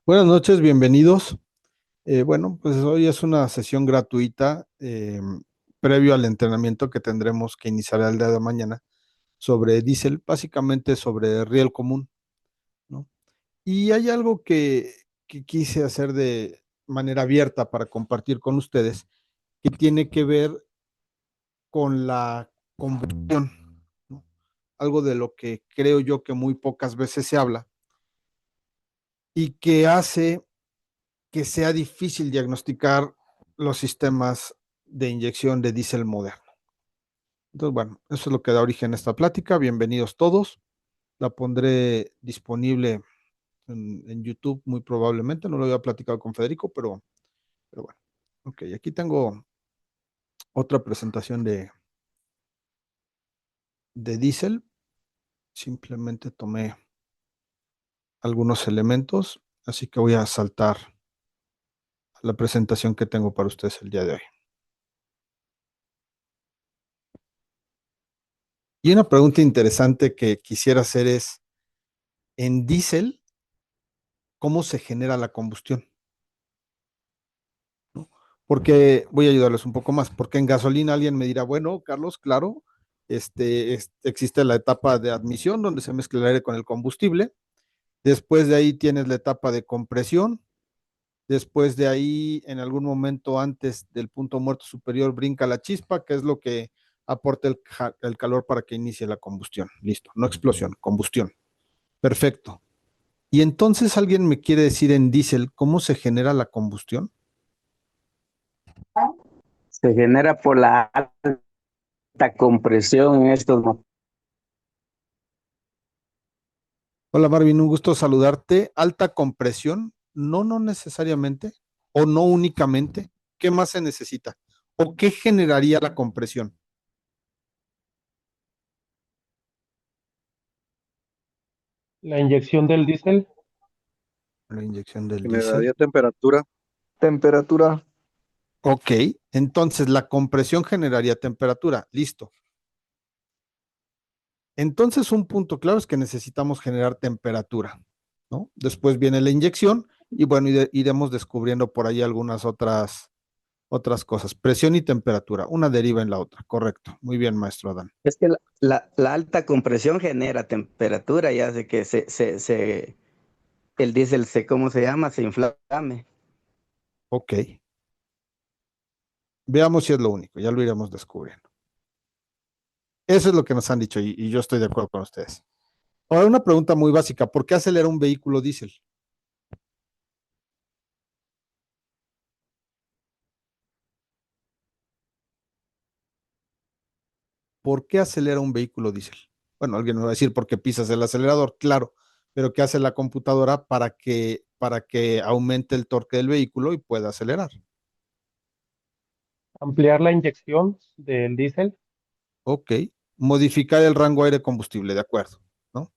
Buenas noches, bienvenidos. Bueno, pues hoy es una sesión gratuita previo al entrenamiento que tendremos que iniciar el día de mañana sobre diésel, básicamente sobre riel común, ¿no? Y hay algo que quise hacer de manera abierta para compartir con ustedes, que tiene que ver con la combustión, ¿no? Algo de lo que creo yo que muy pocas veces se habla y que hace que sea difícil diagnosticar los sistemas de inyección de diésel moderno. Entonces, bueno, eso es lo que da origen a esta plática. Bienvenidos todos. La pondré disponible en YouTube muy probablemente. No lo había platicado con Federico, pero bueno. Ok, aquí tengo otra presentación de diésel. Simplemente tomé algunos elementos, así que voy a saltar a la presentación que tengo para ustedes el día de hoy. Y una pregunta interesante que quisiera hacer es, en diésel, ¿cómo se genera la combustión? ¿No? Porque voy a ayudarles un poco más, porque en gasolina alguien me dirá, bueno, Carlos, claro, existe la etapa de admisión donde se mezcla el aire con el combustible, después de ahí tienes la etapa de compresión, después de ahí en algún momento antes del punto muerto superior brinca la chispa, que es lo que aporta el calor para que inicie la combustión. Listo, no explosión, combustión. Perfecto. Y entonces alguien me quiere decir en diésel cómo se genera la combustión. Se genera por la alta compresión en estos motores. Hola Marvin, un gusto saludarte. Alta compresión, no, no necesariamente, o no únicamente. ¿Qué más se necesita? ¿O qué generaría la compresión? La inyección del diésel. La inyección del diésel. Generaría temperatura. Temperatura. Ok, entonces la compresión generaría temperatura. Listo. Entonces un punto claro es que necesitamos generar temperatura, ¿no? Después viene la inyección y bueno, iremos descubriendo por ahí algunas otras cosas. Presión y temperatura, una deriva en la otra, correcto. Muy bien, maestro Adán. Es que la alta compresión genera temperatura y hace que el diésel ¿cómo se llama? Se inflame. Ok, veamos si es lo único, ya lo iremos descubriendo. Eso es lo que nos han dicho y yo estoy de acuerdo con ustedes. Ahora, una pregunta muy básica, ¿por qué acelera un vehículo diésel? ¿Por qué acelera un vehículo diésel? Bueno, alguien me va a decir porque pisas el acelerador, claro, pero ¿qué hace la computadora para que aumente el torque del vehículo y pueda acelerar? Ampliar la inyección del diésel. Ok, modificar el rango aire-combustible, de acuerdo, ¿no?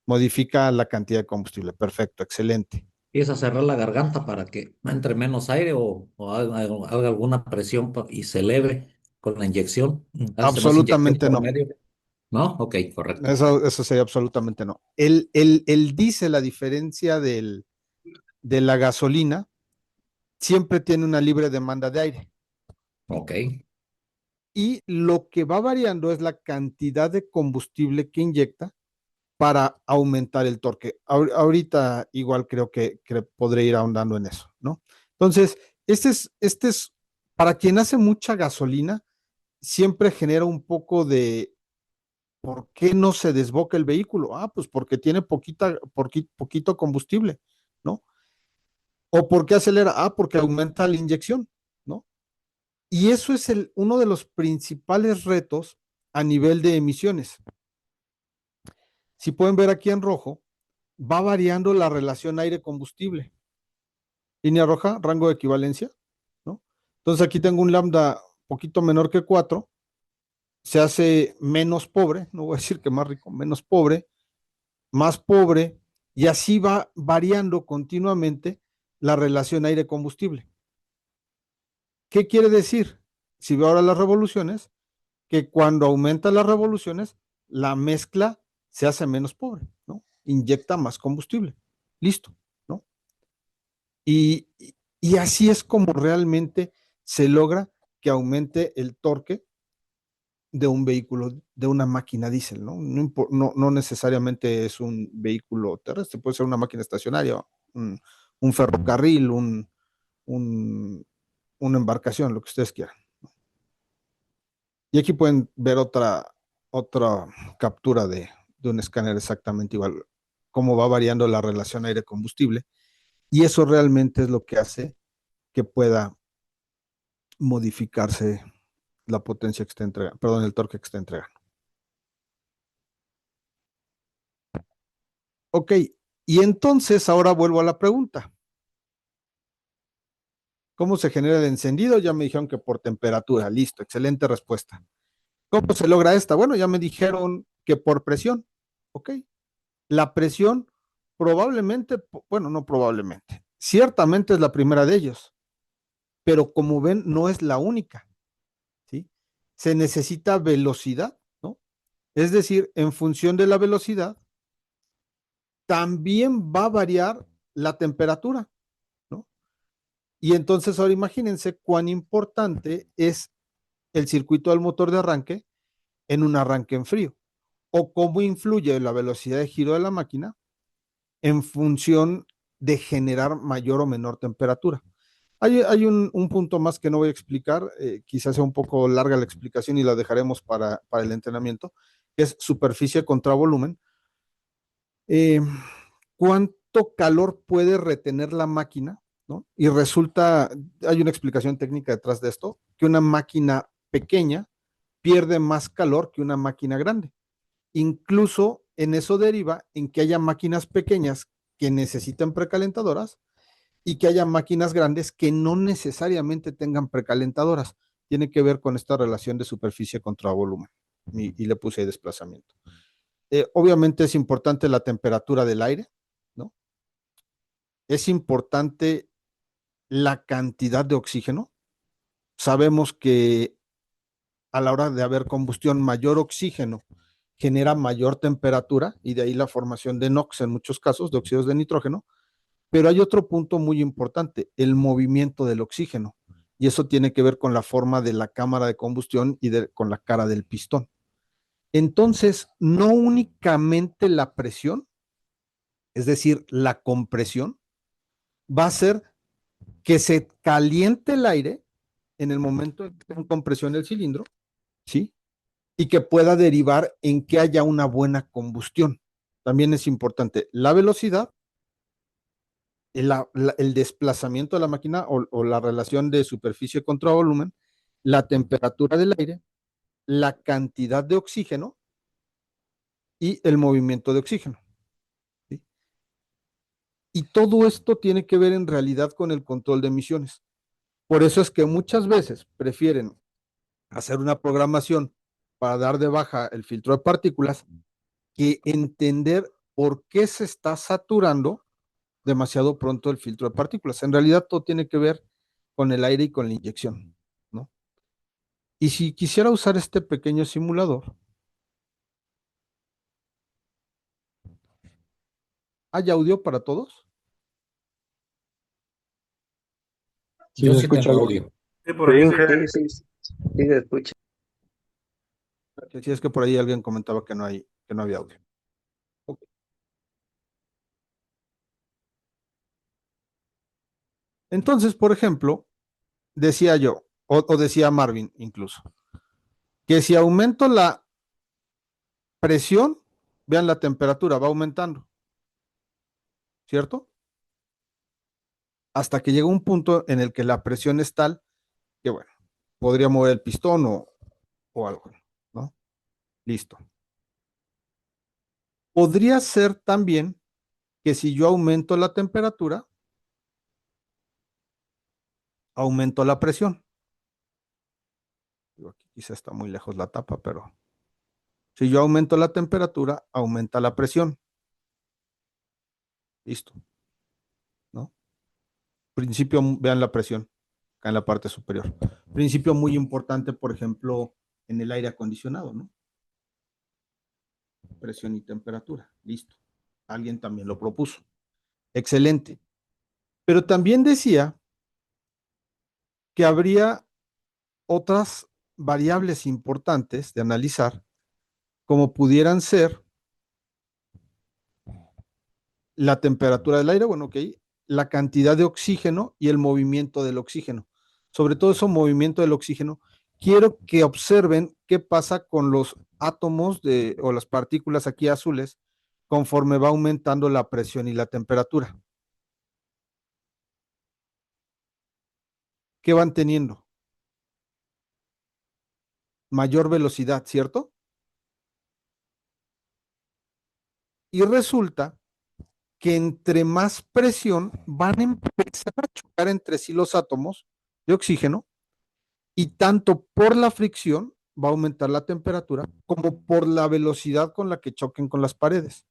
Modifica la cantidad de combustible, perfecto, excelente. Empieza a cerrar la garganta para que entre menos aire o haga alguna presión y se eleve con la inyección. Hace más inyección Absolutamente por no. medio. ¿No? Ok, correcto. Eso sería absolutamente no. El diésel, a diferencia de la gasolina, siempre tiene una libre demanda de aire. Ok. Y lo que va variando es la cantidad de combustible que inyecta para aumentar el torque. Ahorita igual creo que podré ir ahondando en eso, ¿no? Entonces, este es, para quien hace mucha gasolina, siempre genera un poco de ¿por qué no se desboca el vehículo? Ah, pues porque tiene poquito combustible, ¿no? ¿O por qué acelera? Ah, porque aumenta la inyección, ¿no? Y eso es uno de los principales retos a nivel de emisiones. Si pueden ver aquí en rojo, va variando la relación aire-combustible. Línea roja, rango de equivalencia, ¿no? Entonces aquí tengo un lambda poquito menor que 4, se hace menos pobre, no voy a decir que más rico, menos pobre, más pobre, y así va variando continuamente la relación aire-combustible. ¿Qué quiere decir? Si veo ahora las revoluciones, que cuando aumenta las revoluciones, la mezcla se hace menos pobre, ¿no? Inyecta más combustible. Listo, ¿no? Y, y así es como realmente se logra que aumente el torque de un vehículo, de una máquina diésel, ¿no? No necesariamente es un vehículo terrestre, puede ser una máquina estacionaria, un ferrocarril, un, una embarcación, lo que ustedes quieran. Y aquí pueden ver otra captura de un escáner exactamente igual, cómo va variando la relación aire-combustible. Y eso realmente es lo que hace que pueda modificarse la potencia que está entregando, perdón, el torque que está entregando. Ok, y entonces ahora vuelvo a la pregunta. ¿Cómo se genera el encendido? Ya me dijeron que por temperatura. Listo, excelente respuesta. ¿Cómo se logra esta? Bueno, ya me dijeron que por presión. Ok, la presión probablemente, bueno, no probablemente, ciertamente es la primera de ellos, pero como ven, no es la única, ¿sí? Se necesita velocidad, ¿no? Es decir, en función de la velocidad, también va a variar la temperatura, ¿no? Y entonces ahora imagínense cuán importante es el circuito del motor de arranque en un arranque en frío, o cómo influye la velocidad de giro de la máquina en función de generar mayor o menor temperatura. Hay un punto más que no voy a explicar, quizás sea un poco larga la explicación y la dejaremos para el entrenamiento, que es superficie contra volumen. ¿Cuánto calor puede retener la máquina? ¿No? Y resulta, hay una explicación técnica detrás de esto, que una máquina pequeña pierde más calor que una máquina grande. Incluso en eso deriva en que haya máquinas pequeñas que necesiten precalentadoras y que haya máquinas grandes que no necesariamente tengan precalentadoras. Tiene que ver con esta relación de superficie contra volumen. Y le puse ahí desplazamiento. Obviamente es importante la temperatura del aire, ¿no? Es importante la cantidad de oxígeno. Sabemos que a la hora de haber combustión, mayor oxígeno genera mayor temperatura y de ahí la formación de NOx en muchos casos, de óxidos de nitrógeno. Pero hay otro punto muy importante, el movimiento del oxígeno. Y eso tiene que ver con la forma de la cámara de combustión y con la cara del pistón. Entonces, no únicamente la presión, es decir, la compresión, va a hacer que se caliente el aire en el momento en que está en compresión el cilindro, ¿sí? Y que pueda derivar en que haya una buena combustión. También es importante la velocidad, el desplazamiento de la máquina o la relación de superficie contra volumen, la temperatura del aire, la cantidad de oxígeno y el movimiento de oxígeno. ¿Sí? Y todo esto tiene que ver en realidad con el control de emisiones. Por eso es que muchas veces prefieren hacer una programación para dar de baja el filtro de partículas que entender por qué se está saturando demasiado pronto el filtro de partículas. En realidad todo tiene que ver con el aire y con la inyección, ¿no? Y si quisiera usar este pequeño simulador, ¿hay audio para todos? Sí, Yo se sí escucha tengo bien. audio. Sí, por aquí sí. Sí, sí, sí, se escucha. Si es que por ahí alguien comentaba que no había audio. Okay. Entonces, por ejemplo, decía yo, o decía Marvin incluso, que si aumento la presión, vean la temperatura, va aumentando, ¿cierto? Hasta que llega un punto en el que la presión es tal que, bueno, podría mover el pistón o algo, ¿no? Listo. Podría ser también que si yo aumento la temperatura, aumento la presión. Aquí quizá está muy lejos la tapa, pero si yo aumento la temperatura, aumenta la presión. Listo, ¿no? Principio, vean la presión acá en la parte superior. Principio muy importante, por ejemplo, en el aire acondicionado, ¿no? Presión y temperatura. Listo. Alguien también lo propuso. Excelente. Pero también decía que habría otras variables importantes de analizar, como pudieran ser la temperatura del aire, bueno, ok, la cantidad de oxígeno y el movimiento del oxígeno. Sobre todo ese movimiento del oxígeno, quiero que observen qué pasa con los átomos o las partículas aquí azules conforme va aumentando la presión y la temperatura. ¿Qué van teniendo? Mayor velocidad, ¿cierto? Y resulta que entre más presión van a empezar a chocar entre sí los átomos de oxígeno, y tanto por la fricción va a aumentar la temperatura como por la velocidad con la que choquen con las paredes.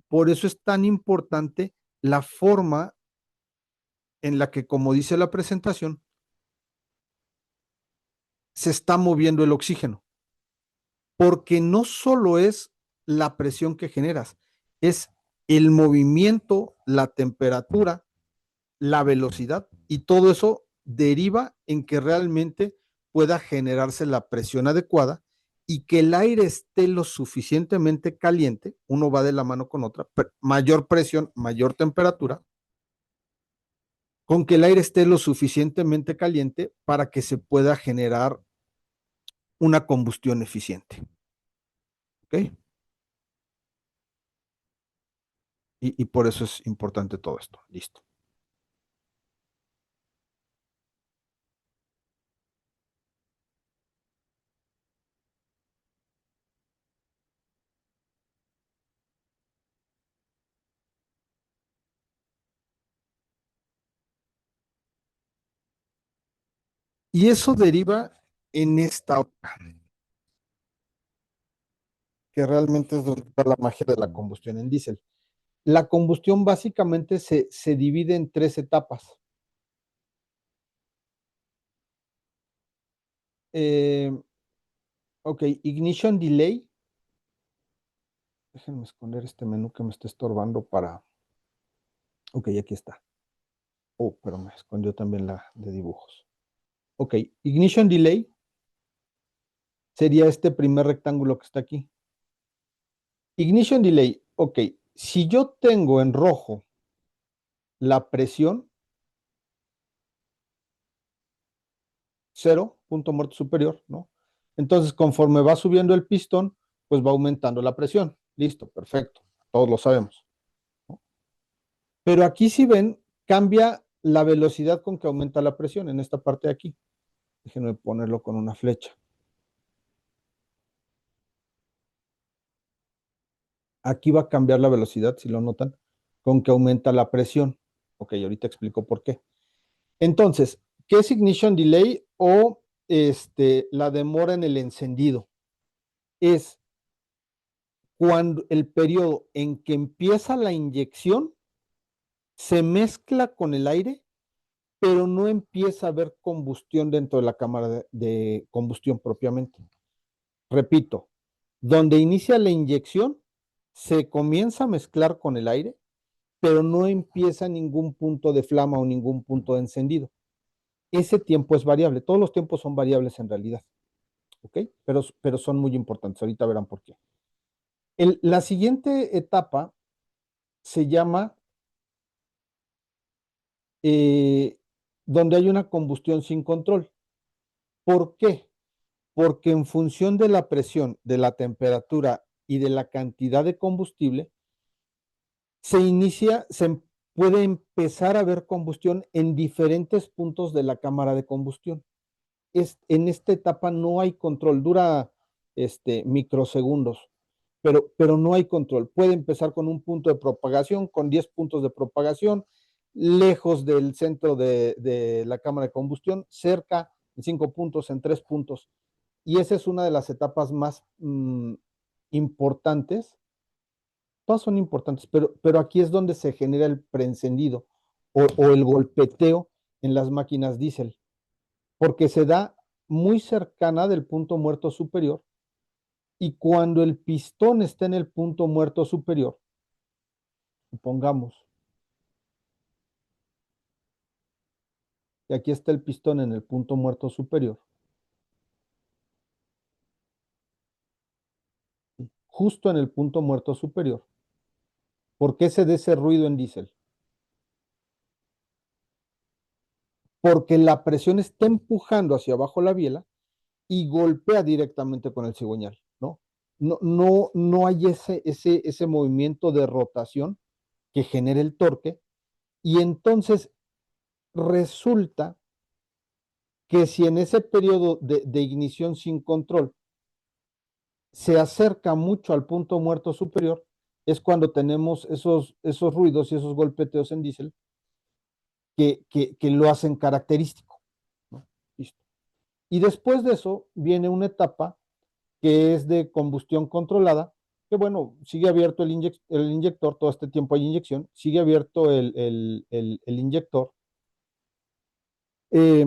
Por eso es tan importante la forma en la que, como dice la presentación, se está moviendo el oxígeno, porque no solo es la presión que generas, es el movimiento, la temperatura, la velocidad, y todo eso deriva en que realmente pueda generarse la presión adecuada y que el aire esté lo suficientemente caliente, uno va de la mano con otra, mayor presión, mayor temperatura, con que el aire esté lo suficientemente caliente para que se pueda generar una combustión eficiente. ¿Ok? Y por eso es importante todo esto. Listo. Y eso deriva en esta otra, que realmente es donde está la magia de la combustión en diésel. La combustión básicamente se divide en tres etapas. Eh, ok, ignition delay. Déjenme esconder este menú que me está estorbando para... Ok, aquí está. Oh, pero me escondió también la de dibujos. Ok, ignition delay sería este primer rectángulo que está aquí. Ignition delay, ok, si yo tengo en rojo la presión, 0, punto muerto superior, ¿no? Entonces, conforme va subiendo el pistón, pues va aumentando la presión. Listo, perfecto, todos lo sabemos, ¿no? Pero aquí si ven, cambia la velocidad con que aumenta la presión en esta parte de aquí. Déjenme ponerlo con una flecha. Aquí va a cambiar la velocidad, si lo notan, con que aumenta la presión. Ok, ahorita explico por qué. Entonces, ¿qué es ignition delay o la demora en el encendido? Es cuando el periodo en que empieza la inyección se mezcla con el aire, pero no empieza a haber combustión dentro de la cámara de combustión propiamente. Repito, donde inicia la inyección, se comienza a mezclar con el aire, pero no empieza ningún punto de flama o ningún punto de encendido. Ese tiempo es variable, todos los tiempos son variables en realidad, ¿ok? Pero son muy importantes, ahorita verán por qué. La siguiente etapa se llama donde hay una combustión sin control. ¿Por qué? Porque en función de la presión, de la temperatura y de la cantidad de combustible, se puede empezar a ver combustión en diferentes puntos de la cámara de combustión. En esta etapa no hay control, dura microsegundos, pero no hay control. Puede empezar con un punto de propagación, con 10 puntos de propagación, lejos del centro de la cámara de combustión, cerca, en 5 puntos, en 3 puntos. Y esa es una de las etapas más importantes. Todas son importantes, pero aquí es donde se genera el preencendido o el golpeteo en las máquinas diésel, porque se da muy cercana del punto muerto superior, y cuando el pistón está en el punto muerto superior, supongamos que aquí está el pistón en el punto muerto superior, justo en el punto muerto superior. ¿Por qué se da ese ruido en diésel? Porque la presión está empujando hacia abajo la biela y golpea directamente con el cigüeñal, ¿no? No hay ese movimiento de rotación que genere el torque, y entonces resulta que si en ese periodo de ignición sin control se acerca mucho al punto muerto superior, es cuando tenemos esos ruidos y esos golpeteos en diésel que lo hacen característico, ¿no? Listo. Y después de eso viene una etapa que es de combustión controlada, que bueno, sigue abierto el inyector, todo este tiempo hay inyección, sigue abierto el inyector, eh,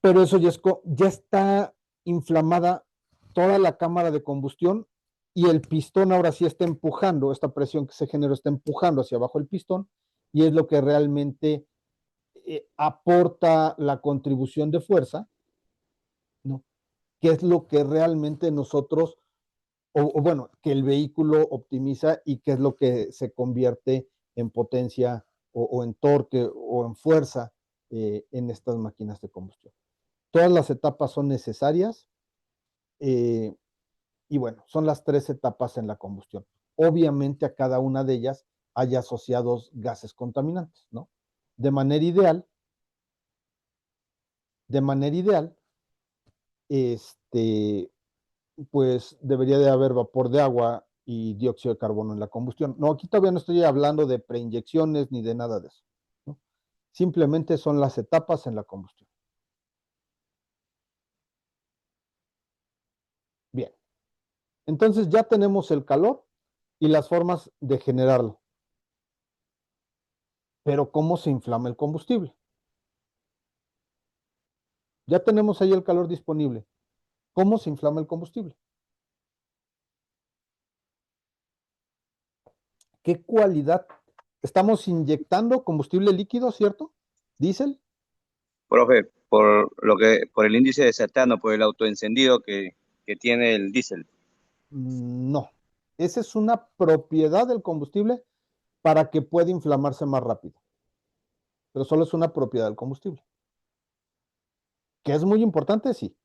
pero eso ya está inflamada toda la cámara de combustión, y el pistón ahora sí está empujando, esta presión que se generó está empujando hacia abajo el pistón, y es lo que realmente aporta la contribución de fuerza, ¿no? Que es lo que realmente nosotros, o bueno, que el vehículo optimiza, y que es lo que se convierte en potencia o en torque o en fuerza en estas máquinas de combustión. Todas las etapas son necesarias, y bueno, son las 3 etapas en la combustión. Obviamente a cada una de ellas hay asociados gases contaminantes, ¿no? De manera ideal, pues debería de haber vapor de agua y dióxido de carbono en la combustión. No, aquí todavía no estoy hablando de preinyecciones ni de nada de eso, ¿no? Simplemente son las etapas en la combustión. Bien, entonces ya tenemos el calor y las formas de generarlo. Pero ¿cómo se inflama el combustible? Ya tenemos ahí el calor disponible. ¿Cómo se inflama el combustible? ¿Qué cualidad? Estamos inyectando combustible líquido, ¿cierto? ¿Diésel? Profe, por el índice de cetano, por el autoencendido que tiene el diésel. No. Esa es una propiedad del combustible para que pueda inflamarse más rápido. Pero solo es una propiedad del combustible. ¿Que es muy importante? Sí.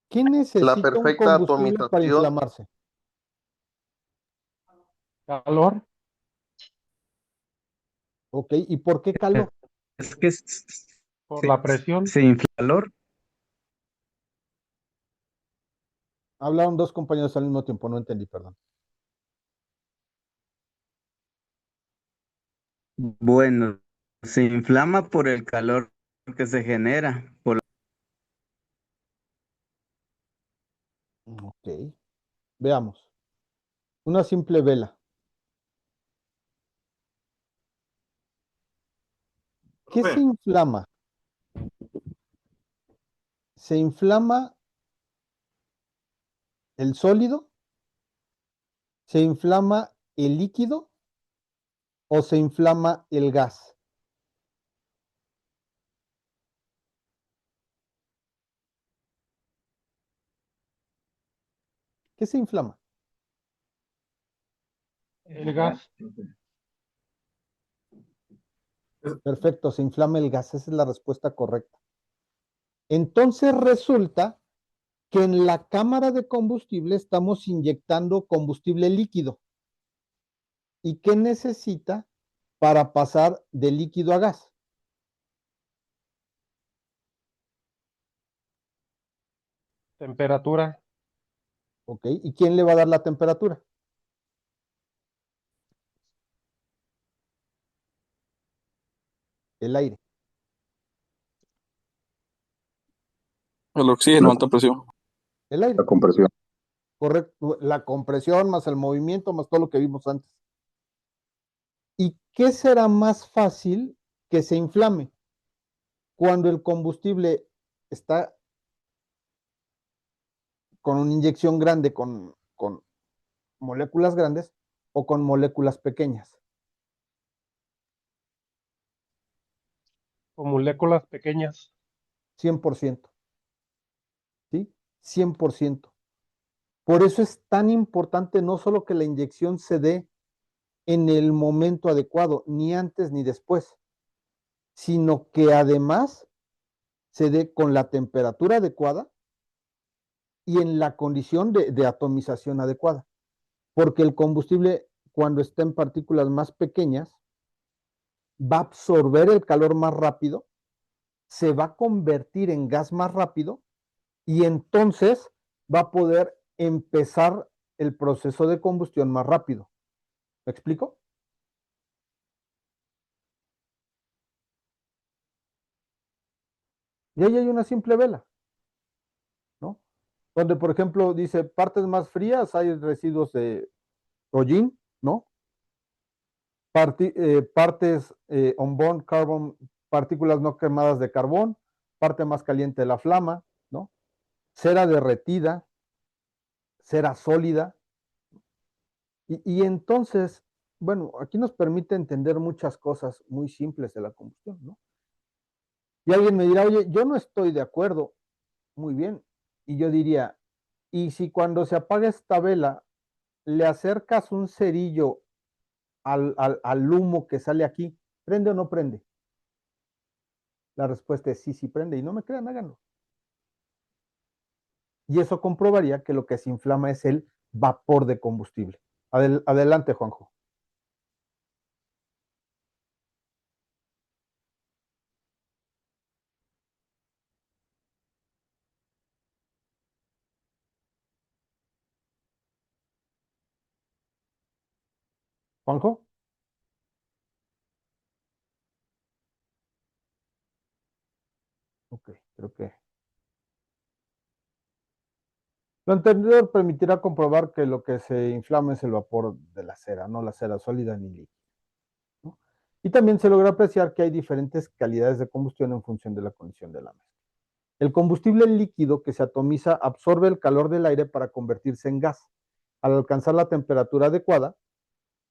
¿Qué La necesita un perfecta combustible para atomización. inflamarse? Calor. ¿Ok? ¿Y por qué calor? Es que Por la presión. se infla el calor. Hablaron dos compañeros al mismo tiempo, no entendí, perdón. Bueno, se inflama por el calor que se genera. Ok. Veamos. Una simple vela. ¿Qué se inflama? ¿Se inflama el sólido? ¿Se inflama el líquido? ¿O se inflama el gas? ¿Qué se inflama? El gas. Perfecto, se inflama el gas. Esa es la respuesta correcta. Entonces resulta que en la cámara de combustible estamos inyectando combustible líquido. ¿Y qué necesita para pasar de líquido a gas? Temperatura. ¿Ok? ¿Y quién le va a dar la temperatura? El aire. El oxígeno, alta presión. El aire. La compresión. Correcto. La compresión más el movimiento más todo lo que vimos antes. ¿Y qué será más fácil que se inflame? Cuando el combustible está con una inyección grande, con moléculas grandes o con moléculas pequeñas. Con moléculas pequeñas. 100%. ¿Sí? 100%. Por eso es tan importante no solo que la inyección se dé en el momento adecuado, ni antes ni después, sino que además se dé con la temperatura adecuada y en la condición de atomización adecuada. Porque el combustible, cuando está en partículas más pequeñas, va a absorber el calor más rápido, se va a convertir en gas más rápido y entonces va a poder empezar el proceso de combustión más rápido. ¿Me explico? Y ahí hay una simple vela, ¿no? Donde, por ejemplo, dice partes más frías, hay residuos de hollín, ¿no? Partes on-board carbon, partículas no quemadas de carbón, parte más caliente de la flama, ¿no? Cera derretida, cera sólida. Y entonces, bueno, aquí nos permite entender muchas cosas muy simples de la combustión, ¿no? Y alguien me dirá, oye, yo no estoy de acuerdo. Muy bien. Y yo diría, ¿y si cuando se apaga esta vela le acercas un cerillo al humo que sale aquí, prende o no prende? La respuesta es sí, sí prende. Y no me crean, háganlo. Y eso comprobaría que lo que se inflama es el vapor de combustible. Adelante, Juanjo. Juanjo. Ok, creo que lo anterior permitirá comprobar que lo que se inflama es el vapor de la cera, no la cera sólida ni líquida, ¿no? Y también se logra apreciar que hay diferentes calidades de combustión en función de la condición de la mezcla. El combustible líquido que se atomiza absorbe el calor del aire para convertirse en gas. Al alcanzar la temperatura adecuada,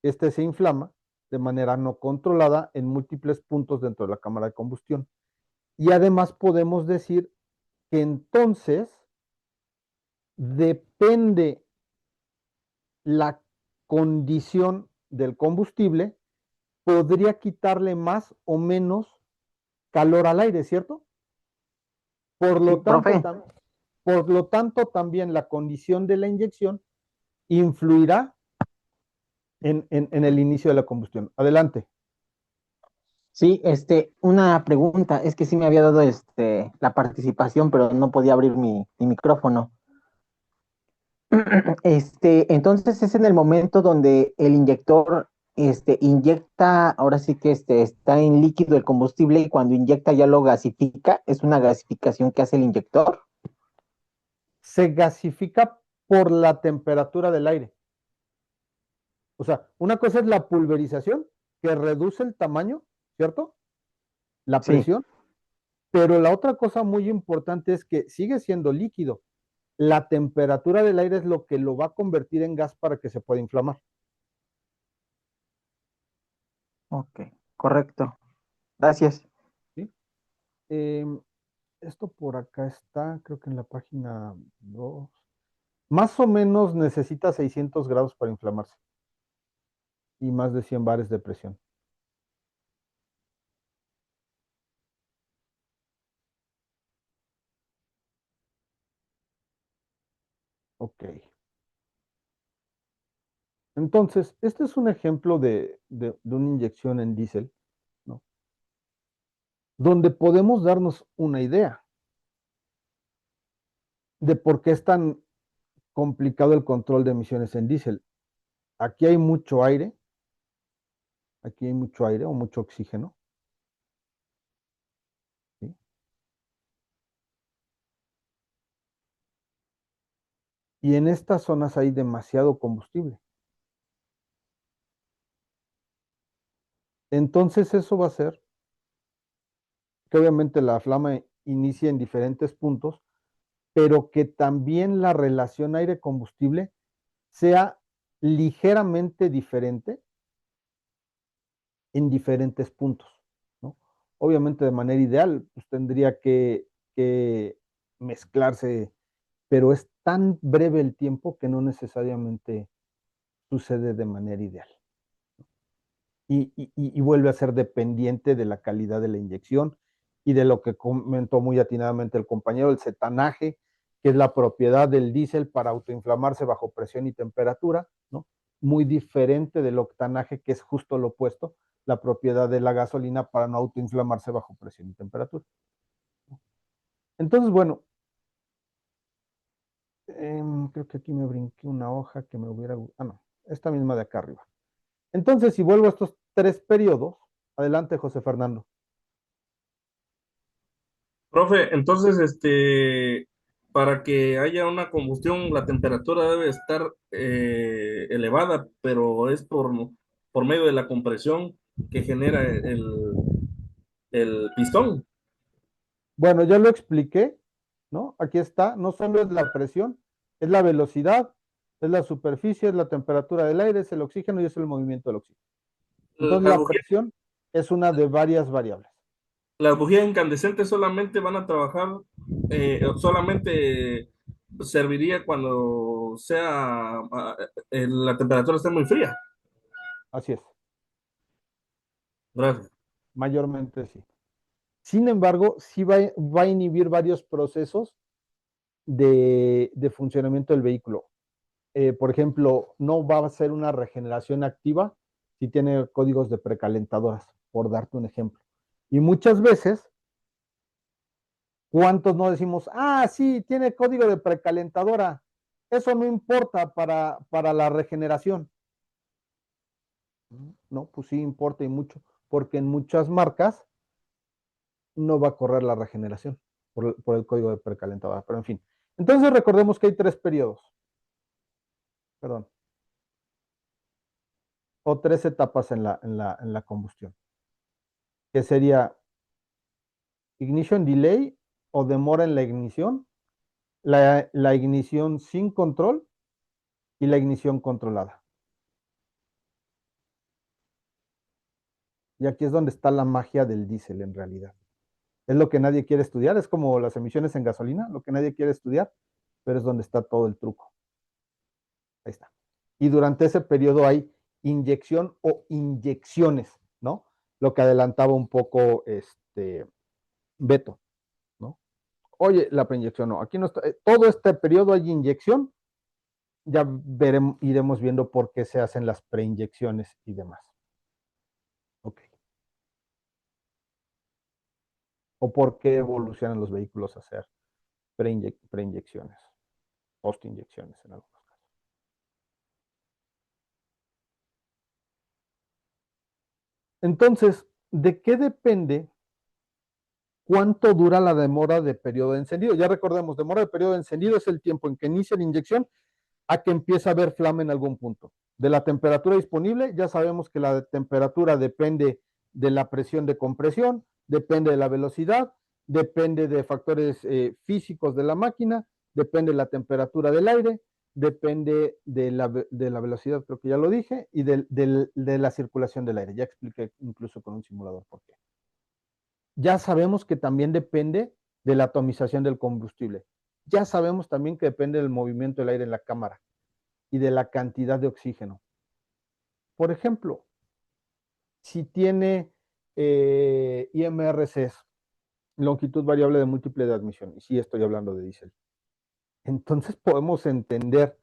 este se inflama de manera no controlada en múltiples puntos dentro de la cámara de combustión. Y además podemos decir que entonces depende la condición del combustible, podría quitarle más o menos calor al aire, ¿cierto? Por Sí, lo tanto, profe. por lo tanto, también la condición de la inyección influirá en el inicio de la combustión. Adelante. Sí, una pregunta, es que sí me había dado la participación, pero no podía abrir mi micrófono. Entonces es en el momento donde el inyector inyecta, ahora sí que está en líquido el combustible y cuando inyecta ya lo gasifica, es una gasificación que hace el inyector. Se gasifica por la temperatura del aire. O sea, una cosa es la pulverización, que reduce el tamaño, ¿cierto? La Sí, presión, pero la otra cosa muy importante es que sigue siendo líquido. La temperatura del aire es lo que lo va a convertir en gas para que se pueda inflamar. ok, correcto. Gracias. ¿Sí? Esto por acá está, creo que en la página 2. Más o menos necesita 600 grados para inflamarse y más de 100 bares de presión. Ok. Entonces, este es un ejemplo de una inyección en diésel, ¿no? Donde podemos darnos una idea de por qué es tan complicado el control de emisiones en diésel. Aquí hay mucho aire, o mucho oxígeno, ¿sí? Y en estas zonas hay demasiado combustible. Entonces eso va a hacer que obviamente la flama inicie en diferentes puntos, pero que también la relación aire-combustible sea ligeramente diferente en diferentes puntos, ¿no? Obviamente de manera ideal, pues tendría que mezclarse, pero es tan breve el tiempo que no necesariamente sucede de manera ideal. Y vuelve a ser dependiente de la calidad de la inyección y de lo que comentó muy atinadamente el compañero, el cetanaje, que es la propiedad del diésel para autoinflamarse bajo presión y temperatura, ¿no? Muy diferente del octanaje, que es justo lo opuesto, la propiedad de la gasolina para no autoinflamarse bajo presión y temperatura. Entonces, bueno, creo que aquí me brinqué una hoja que me hubiera... Ah, no, esta misma de acá arriba. Entonces, si vuelvo a estos 3 periodos, adelante, José Fernando. Profe, entonces, para que haya una combustión, la temperatura debe estar elevada, pero es por medio de la compresión que genera el pistón. Bueno, ya lo expliqué, ¿no? Aquí está, no solo es la presión, es la velocidad, es la superficie, es la temperatura del aire, es el oxígeno y es el movimiento del oxígeno. Entonces la presión es una de varias variables. Las bujías incandescentes solamente van a trabajar, solamente serviría cuando la temperatura esté muy fría. Así es. Gracias. Mayormente sí. Sin embargo, sí va a inhibir varios procesos de funcionamiento del vehículo. Por ejemplo, no va a ser una regeneración activa si tiene códigos de precalentadoras, por darte un ejemplo. Y muchas veces, ¿cuántos no decimos, ah, sí, tiene código de precalentadora? Eso no importa para la regeneración. No, pues sí importa y mucho, porque en muchas marcas no va a correr la regeneración por el código de precalentadora, pero en fin. Entonces recordemos que hay 3 periodos, perdón, o 3 etapas en la combustión, que sería ignition delay o demora en la ignición, la ignición sin control y la ignición controlada. Y aquí es donde está la magia del diésel en realidad. Es lo que nadie quiere estudiar, es como las emisiones en gasolina, lo que nadie quiere estudiar, pero es donde está todo el truco. Ahí está. Y durante ese periodo hay inyección o inyecciones, ¿no? Lo que adelantaba un poco Beto, ¿no? Oye, la preinyección no, aquí no está, todo este periodo hay inyección, ya iremos viendo por qué se hacen las preinyecciones y demás. Ok. O por qué evolucionan los vehículos a hacer preinyecciones, postinyecciones en algunos casos. Entonces, ¿de qué depende cuánto dura la demora de periodo de encendido? Ya recordemos, demora de periodo de encendido es el tiempo en que inicia la inyección a que empieza a haber flama en algún punto. De la temperatura disponible, ya sabemos que la temperatura depende de la presión de compresión, depende de la velocidad, depende de factores físicos de la máquina, depende de la temperatura del aire, depende de la velocidad, creo que ya lo dije, y de la circulación del aire. Ya expliqué incluso con un simulador por qué. Ya sabemos que también depende de la atomización del combustible. Ya sabemos también que depende del movimiento del aire en la cámara y de la cantidad de oxígeno. Por ejemplo, si tiene IMRCs, longitud variable de múltiple de admisión, y sí estoy hablando de diésel, entonces podemos entender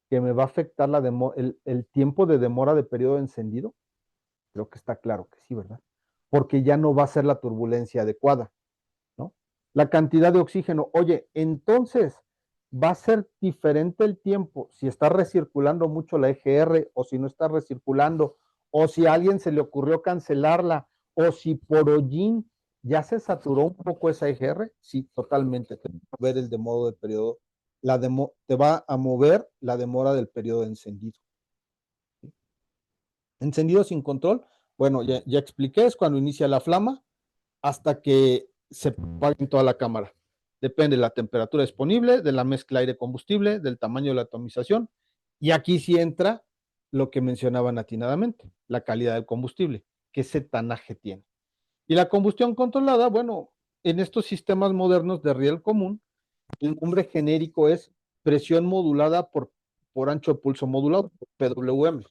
que me va a afectar el tiempo de demora de periodo de encendido. Creo que está claro que sí, ¿verdad? Porque ya no va a ser la turbulencia adecuada, ¿no? La cantidad de oxígeno, oye, entonces va a ser diferente el tiempo si está recirculando mucho la EGR o si no está recirculando, o si a alguien se le ocurrió cancelarla, o si por hollín ya se saturó un poco esa EGR. Sí, totalmente. Te va a mover el de modo de periodo, te va a mover la demora del periodo de encendido. Encendido sin control, bueno, ya expliqué, es cuando inicia la flama hasta que se apague en toda la cámara. Depende de la temperatura disponible, de la mezcla aire-combustible, del tamaño de la atomización, y aquí sí entra lo que mencionaban atinadamente, la calidad del combustible, qué cetanaje tiene. Y la combustión controlada, bueno, en estos sistemas modernos de riel común, el nombre genérico es presión modulada por ancho de pulso modulado, PWM.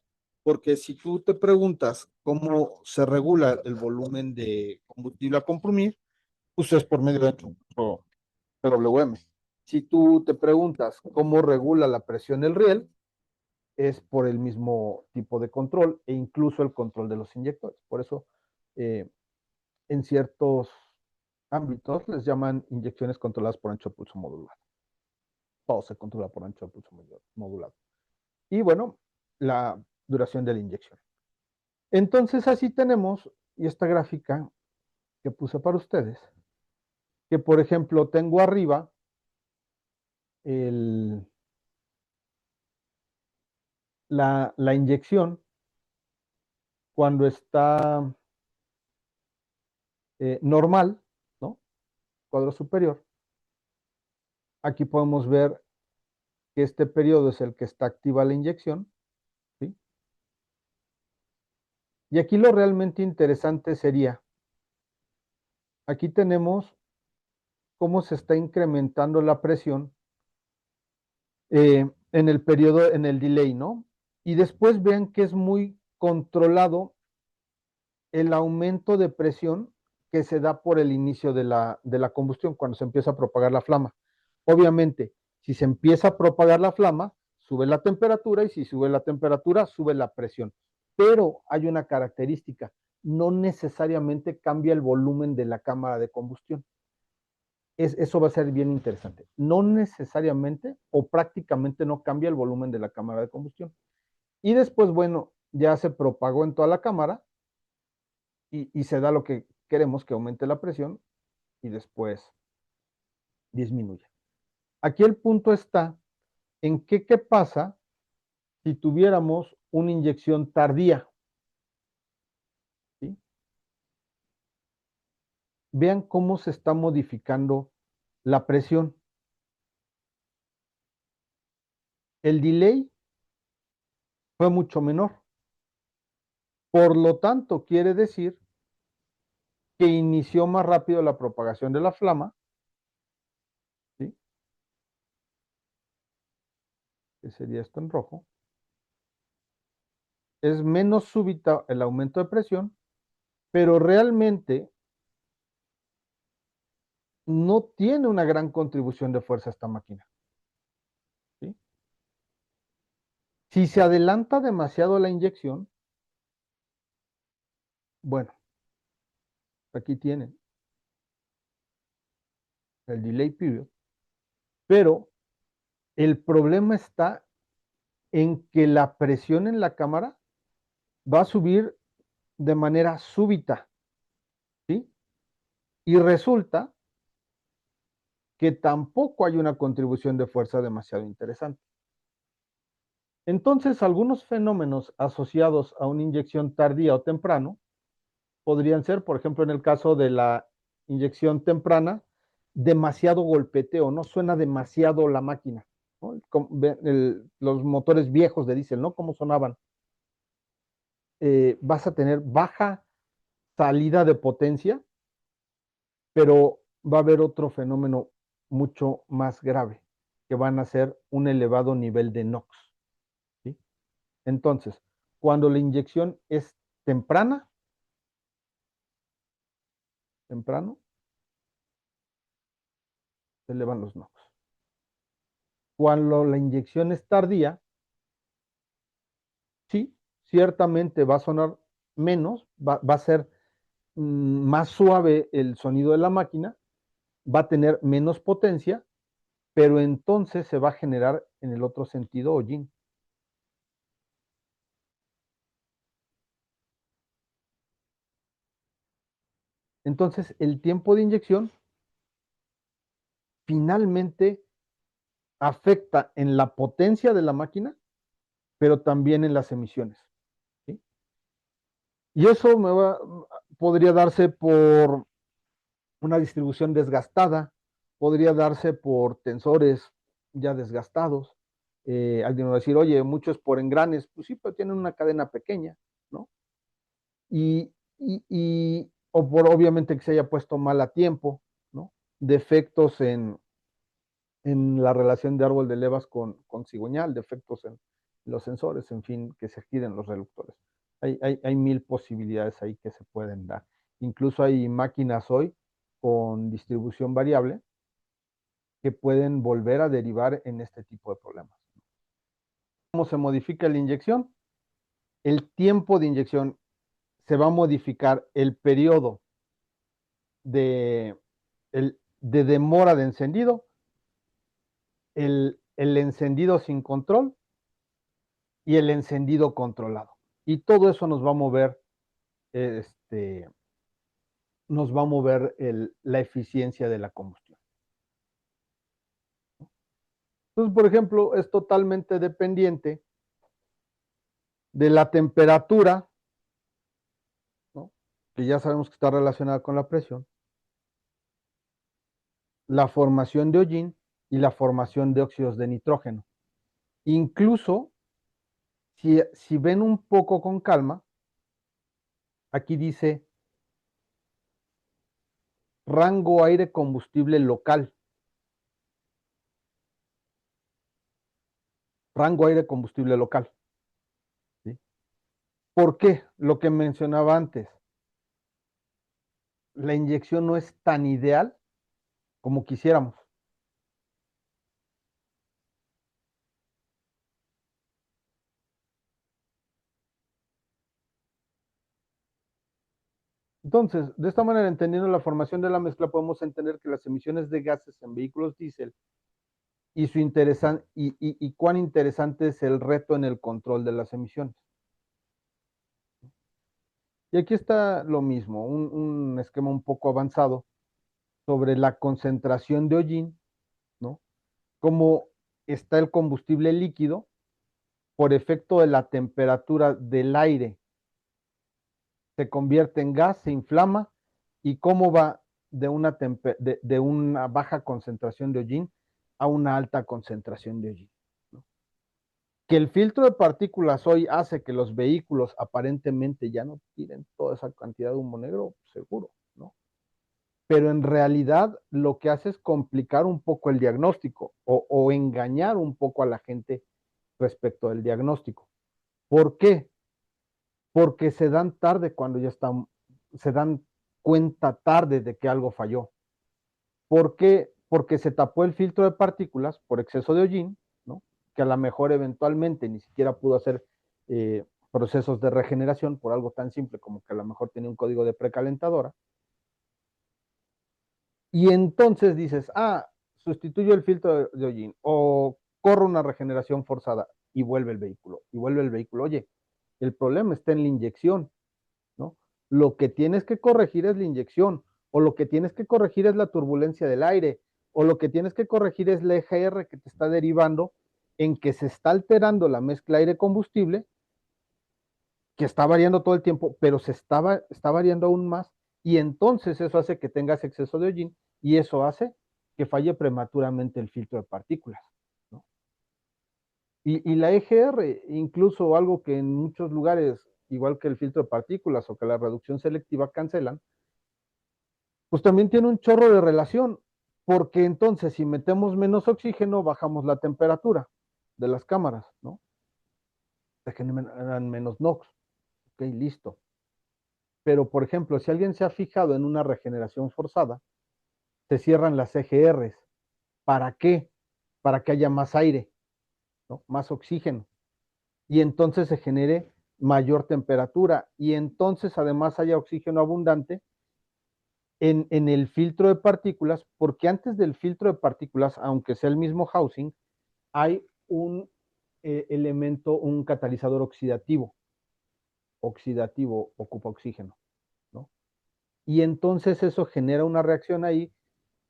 Porque si tú te preguntas cómo se regula el volumen de combustible a comprimir, pues es por medio de ancho de pulso PWM. Si tú te preguntas cómo regula la presión del riel, es por el mismo tipo de control e incluso el control de los inyectores. Por eso, en ciertos ámbitos les llaman inyecciones controladas por ancho de pulso modulado. Todo se controla por ancho de pulso modulado. Y bueno, la duración de la inyección. Entonces así tenemos, y esta gráfica que puse para ustedes, que por ejemplo tengo arriba la inyección cuando está normal, ¿no? Cuadro superior. Aquí podemos ver que este periodo es el que está activa la inyección, ¿sí? Y aquí lo realmente interesante sería, aquí tenemos cómo se está incrementando la presión en el periodo, en el delay, ¿no? Y después vean que es muy controlado el aumento de presión que se da por el inicio de la combustión, cuando se empieza a propagar la flama. Obviamente, si se empieza a propagar la flama, sube la temperatura, y si sube la temperatura, sube la presión. Pero hay una característica, no necesariamente cambia el volumen de la cámara de combustión. Eso va a ser bien interesante. No necesariamente o prácticamente no cambia el volumen de la cámara de combustión. Y después, bueno, ya se propagó en toda la cámara y se da lo que queremos, que aumente la presión y después disminuye. Aquí el punto está en qué pasa si tuviéramos una inyección tardía. ¿Sí? Vean cómo se está modificando la presión. El delay fue mucho menor. Por lo tanto, quiere decir que inició más rápido la propagación de la flama, ¿sí? Que sería esto en rojo. Es menos súbita el aumento de presión, pero realmente no tiene una gran contribución de fuerza esta máquina, ¿sí? Si se adelanta demasiado la inyección, bueno, aquí tienen el delay period, pero el problema está en que la presión en la cámara va a subir de manera súbita, ¿sí? Y resulta que tampoco hay una contribución de fuerza demasiado interesante. Entonces, algunos fenómenos asociados a una inyección tardía o temprano podrían ser, por ejemplo, en el caso de la inyección temprana, demasiado golpeteo, no suena demasiado la máquina, ¿no? Los motores viejos de diésel, ¿no? ¿Cómo sonaban? Vas a tener baja salida de potencia, pero va a haber otro fenómeno mucho más grave, que van a ser un elevado nivel de NOx, ¿sí? Entonces, cuando la inyección es temprano, se elevan los NOx. Cuando la inyección es tardía, sí, ciertamente va a sonar menos, va a ser más suave el sonido de la máquina, va a tener menos potencia, pero entonces se va a generar en el otro sentido hollín. Entonces, el tiempo de inyección finalmente afecta en la potencia de la máquina, pero también en las emisiones, ¿sí? Y eso podría darse por una distribución desgastada, podría darse por tensores ya desgastados, Alguien me va a decir, oye, mucho es por engranes. Pues sí, pero tienen una cadena pequeña, ¿no? O por obviamente que se haya puesto mal a tiempo, ¿no? Defectos en la relación de árbol de levas con cigüeñal, defectos en los sensores, en fin, que se giren los reductores. Hay mil posibilidades ahí que se pueden dar. Incluso hay máquinas hoy con distribución variable que pueden volver a derivar en este tipo de problemas. ¿Cómo se modifica la inyección? El tiempo de inyección se va a modificar, el periodo de demora de encendido, el encendido sin control y el encendido controlado. Y todo eso nos va a mover, la eficiencia de la combustión. Entonces, por ejemplo, es totalmente dependiente de la temperatura, ¿no? Que ya sabemos que está relacionada con la presión, la formación de hollín y la formación de óxidos de nitrógeno. Incluso, si ven un poco con calma, aquí dice rango aire combustible local. Rango aire combustible local. ¿Sí? ¿Por qué? Lo que mencionaba antes. La inyección no es tan ideal como quisiéramos. Entonces, de esta manera, entendiendo la formación de la mezcla, podemos entender que las emisiones de gases en vehículos diésel y cuán interesante es el reto en el control de las emisiones. Y aquí está lo mismo, un esquema un poco avanzado sobre la concentración de hollín, ¿no? Cómo está el combustible líquido por efecto de la temperatura del aire. Se convierte en gas, se inflama, y cómo va de una baja concentración de hollín a una alta concentración de hollín, ¿no? Que el filtro de partículas hoy hace que los vehículos aparentemente ya no tiren toda esa cantidad de humo negro, seguro, ¿no? Pero en realidad lo que hace es complicar un poco el diagnóstico o engañar un poco a la gente respecto del diagnóstico. ¿Por qué? Porque se dan tarde cuando ya están, se dan cuenta tarde de que algo falló. ¿Por qué? Porque se tapó el filtro de partículas por exceso de hollín, ¿no? Que a lo mejor eventualmente ni siquiera pudo hacer procesos de regeneración por algo tan simple como que a lo mejor tenía un código de precalentadora. Y entonces dices, sustituyo el filtro de hollín o corro una regeneración forzada y vuelve el vehículo. Oye, el problema está en la inyección, ¿no? Lo que tienes que corregir es la inyección, o lo que tienes que corregir es la turbulencia del aire, o lo que tienes que corregir es la EGR que te está derivando en que se está alterando la mezcla aire-combustible, que está variando todo el tiempo, pero está variando aún más, y entonces eso hace que tengas exceso de hollín, y eso hace que falle prematuramente el filtro de partículas, ¿no? Y la EGR, incluso algo que en muchos lugares, igual que el filtro de partículas o que la reducción selectiva cancelan, pues también tiene un chorro de relación, porque entonces si metemos menos oxígeno, bajamos la temperatura de las cámaras, ¿no? Se generan menos NOx. Ok, listo. Pero, por ejemplo, si alguien se ha fijado en una regeneración forzada, se cierran las EGRs. ¿Para qué? Para que haya más aire, ¿no? Más oxígeno. Y entonces se genere mayor temperatura. Y entonces además haya oxígeno abundante en el filtro de partículas, porque antes del filtro de partículas, aunque sea el mismo housing, hay un elemento, un catalizador oxidativo. Oxidativo ocupa oxígeno, ¿no? Y entonces eso genera una reacción ahí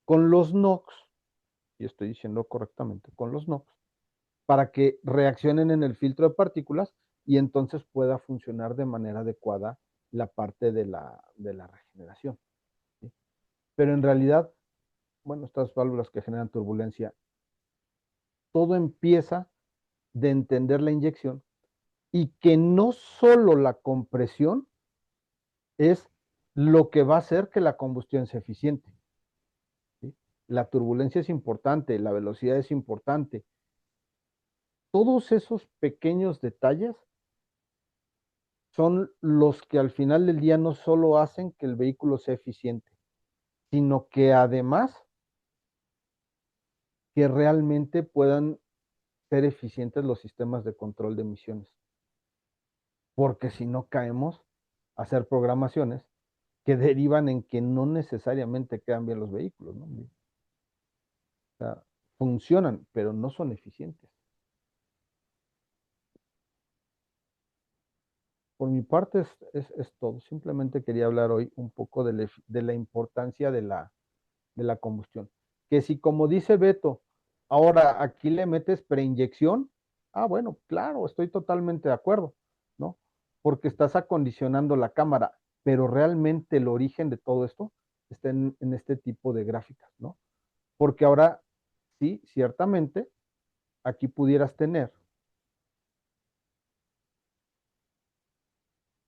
con los NOx, y estoy diciendo correctamente, con los NOx, para que reaccionen en el filtro de partículas y entonces pueda funcionar de manera adecuada la parte de la regeneración, ¿sí? Pero en realidad, bueno, estas válvulas que generan turbulencia, todo empieza de entender la inyección y que no solo la compresión es lo que va a hacer que la combustión sea eficiente. ¿Sí? La turbulencia es importante, la velocidad es importante. Todos esos pequeños detalles son los que al final del día no solo hacen que el vehículo sea eficiente, sino que además que realmente puedan ser eficientes los sistemas de control de emisiones. Porque si no caemos a hacer programaciones que derivan en que no necesariamente quedan bien los vehículos, ¿no? O sea, funcionan, pero no son eficientes. Por mi parte es todo. Simplemente quería hablar hoy un poco de la importancia de la combustión. Que si, como dice Beto, ahora aquí le metes preinyección, bueno, claro, estoy totalmente de acuerdo, ¿no? Porque estás acondicionando la cámara, pero realmente el origen de todo esto está en este tipo de gráficas, ¿no? Porque ahora, sí, ciertamente, aquí pudieras tener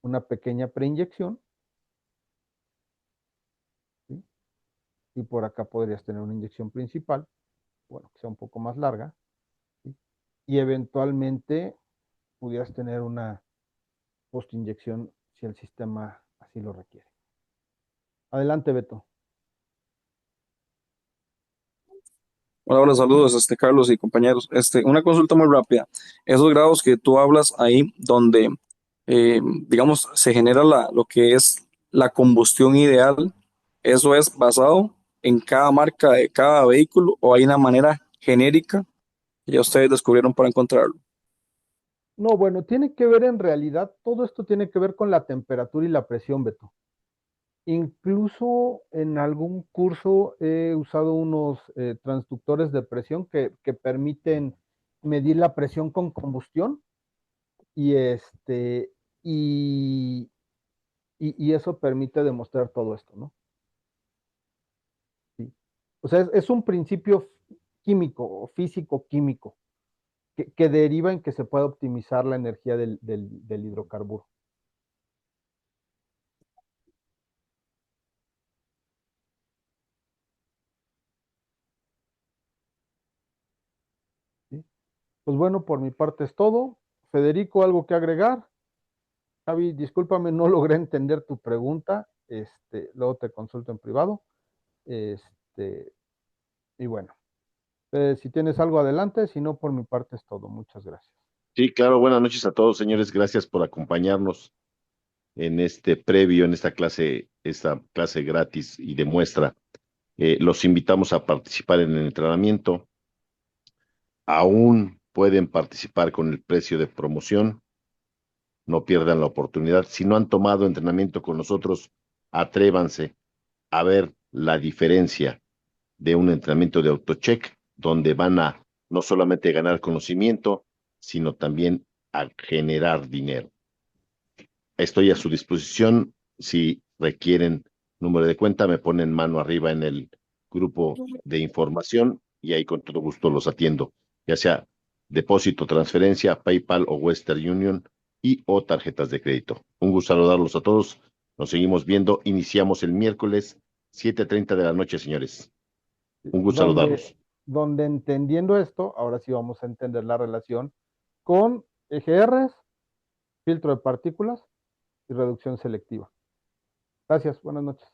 una pequeña preinyección, ¿sí? Y por acá podrías tener una inyección principal, bueno, que sea un poco más larga, ¿sí? Y eventualmente pudieras tener una postinyección si el sistema así lo requiere. Adelante, Beto. Hola, hola, saludos, Carlos y compañeros. Una consulta muy rápida. Esos grados que tú hablas ahí, donde, digamos, se genera lo que es la combustión ideal, ¿eso es basado en cada marca de cada vehículo o hay una manera genérica que ya ustedes descubrieron para encontrarlo? No, bueno, tiene que ver en realidad, todo esto tiene que ver con la temperatura y la presión, Beto. Incluso en algún curso he usado unos transductores de presión que permiten medir la presión con combustión y y, y eso permite demostrar todo esto, ¿no? Sí. O sea, es un principio químico o físico-químico que deriva en que se pueda optimizar la energía del hidrocarburo. ¿Sí? Pues bueno, por mi parte es todo. Federico, ¿algo que agregar? Javi, discúlpame, no logré entender tu pregunta. Luego te consulto en privado. Este, y bueno, si tienes algo adelante, si no, por mi parte es todo. Muchas gracias. Sí, claro, buenas noches a todos, señores. Gracias por acompañarnos en este previo, en esta clase gratis y de muestra. Los invitamos a participar en el entrenamiento. Aún pueden participar con el precio de promoción. No pierdan la oportunidad. Si no han tomado entrenamiento con nosotros, atrévanse a ver la diferencia de un entrenamiento de AutoCheck, donde van a no solamente ganar conocimiento, sino también a generar dinero. Estoy a su disposición. Si requieren número de cuenta, me ponen mano arriba en el grupo de información y ahí con todo gusto los atiendo, ya sea depósito, transferencia, PayPal o Western Union y o tarjetas de crédito. Un gusto saludarlos a todos. Nos seguimos viendo. Iniciamos el miércoles 7:30 de la noche, señores. Un gusto saludarlos. Donde entendiendo esto, ahora sí vamos a entender la relación con EGRs, filtro de partículas y reducción selectiva. Gracias, buenas noches.